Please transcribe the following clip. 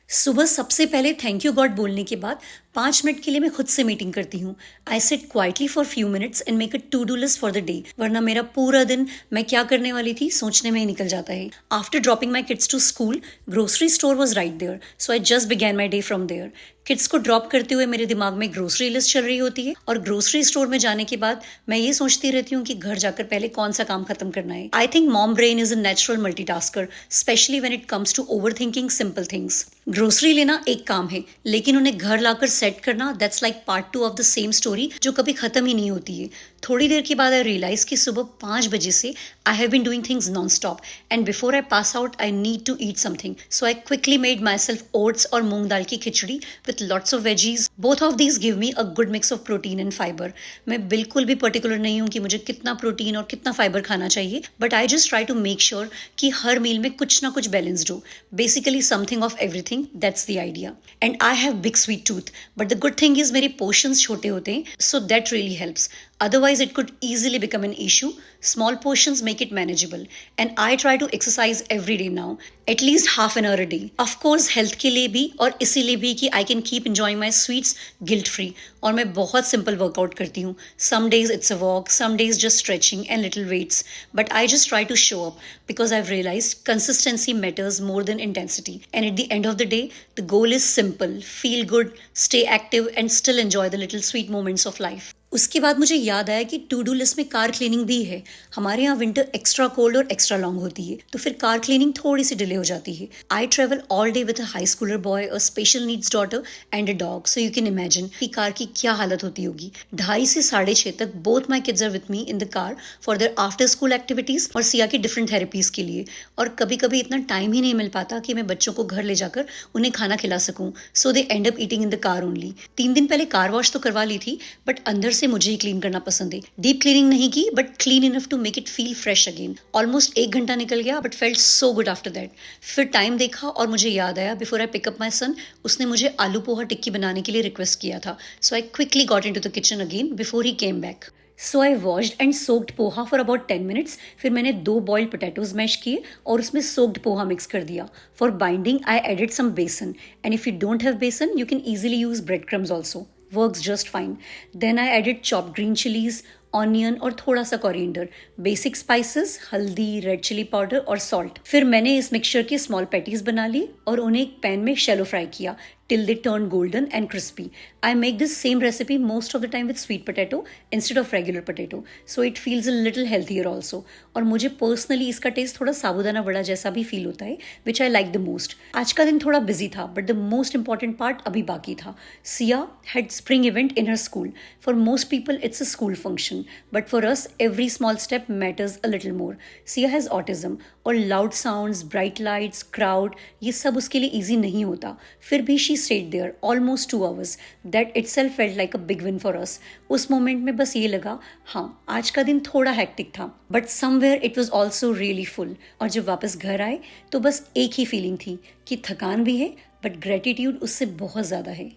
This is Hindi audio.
सुबह सबसे पहले थैंक यू गॉड बोलने के बाद 5 मिनट के लिए मैं खुद से मीटिंग करती हूँ। I sit quietly for few minutes and make a to do list for the day, वरना मेरा पूरा दिन मैं क्या करने वाली थी सोचने में ही निकल जाता है। After dropping my kids to school, grocery store was right there, so I just began my day from there. Kids को ड्रॉप करते हुए मेरे दिमाग में ग्रोसरी लिस्ट चल रही होती है और ग्रोसरी स्टोर में जाने के बाद मैं ये सोचती रहती हूँ कि घर जाकर पहले कौन सा काम खत्म करना है। I think mom brain is a natural multitasker, especially when it comes to over thinking simple things. Grocery लेना एक काम है, लेकिन उन्हें घर लाकर सेट करना that's like part 2 of the same story जो कभी खत्म ही नहीं होती है। थोड़ी देर के बाद आई रियलाइज कि सुबह 5 बजे से I have been doing things non stop and before I pass out I need to eat something, so I quickly made myself oats और मूंग दाल की खिचड़ी with lots of veggies. Both of these give me a good mix of protein and fibre. मैं बिल्कुल भी पर्टिकुलर नहीं हूँ कि मुझे कितना प्रोटीन और कितना फाइबर खाना चाहिए, but I just try to make sure कि हर मील में कुछ ना कुछ बैलेंस्ड हो। Basically something of everything, that's the idea. And I have big sweet tooth, but the good thing is मेरे पोर्शंस छोटे होते हैं, so that really helps. Otherwise, it could easily become an issue. Small portions make it manageable. And I try to exercise every day now, at least half an hour a day. Of course, health के लिए भी और इसीलिए भी कि I can keep enjoying my sweets guilt free. और मैं बहुत simple workout करती हूँ. Some days it's a walk, some days just stretching and little weights. But I just try to show up because I've realized consistency matters more than intensity. And at the end of the day, the goal is simple: feel good, stay active, and still enjoy the little sweet moments of life. उसके बाद मुझे याद आया कि टू डू लिस्ट में कार क्लीनिंग भी है। हमारे यहाँ विंटर एक्स्ट्रा कोल्ड और एक्स्ट्रा लॉन्ग होती है, तो फिर कार क्लीनिंग थोड़ी सी डिले हो जाती है। I travel all day with a high schooler boy, a special needs daughter and a dog, so you can imagine कि कार की क्या हालत होती होगी। 2:30 से 6:30 तक both my kids are with me in the car for their after school activities और सिया की डिफरेंट थेरेपीज के लिए। और कभी कभी इतना टाइम ही नहीं मिल पाता कि मैं बच्चों को घर ले जाकर उन्हें खाना खिला सकूं, so they end up eating in the car only. 3 दिन पहले कार वॉश तो करवा ली थी, बट अंदर से मुझे ही क्लीन करना पसंद है। डीप क्लीनिंग नहीं की, but clean enough to make it feel fresh again. Almost 1 घंटा निकल गया, but felt so good after that. फिर टाइम देखा और मुझे याद आया बिफोर आई पिकअप माई सन, उसने मुझे आलू पोहा टिक्की बनाने के लिए रिक्वेस्ट किया था, so I quickly got into the kitchen again before he came back. So I washed and soaked poha for about 10 minutes. फिर मैंने 2 बॉइल्ड पोटैटोज मैश किए और उसमें सोक्ड पोहा मिक्स कर दिया। For binding I added some besan, and if you don't have besan you can easily use bread crumbs also, works just fine. Then I added chopped green chilies, onion और थोड़ा सा कोरिएंडर, बेसिक स्पाइसेस, हल्दी, रेड चिली पाउडर और सॉल्ट। फिर मैंने इस मिक्सचर की स्मॉल पैटीज बना ली और उन्हें एक पैन में शैलो फ्राई किया till they turn golden and crispy. I make this same recipe most of the time with sweet potato instead of regular potato, so it feels a little healthier also. और मुझे पर्सनली इसका टेस्ट थोड़ा साबूदाना वड़ा जैसा भी फील होता है, which I like the most. आज का दिन थोड़ा बिजी था, but the most important part अभी बाकी था। Sia had spring event in her school. For most people it's a school function, but for us every small step matters a little more. Sia has autism और loud sounds, bright lights, crowd ये सब उसके लिए easy नहीं होता। फिर भी she stayed there almost 2 hours. That itself felt like a big win for us. उस मोमेंट में बस ये लगा, हाँ आज का दिन थोड़ा हेक्टिक था, but somewhere it was also really full. और जब वापस घर आए तो बस एक ही फीलिंग थी कि थकान भी है, but gratitude उससे बहुत ज़्यादा है।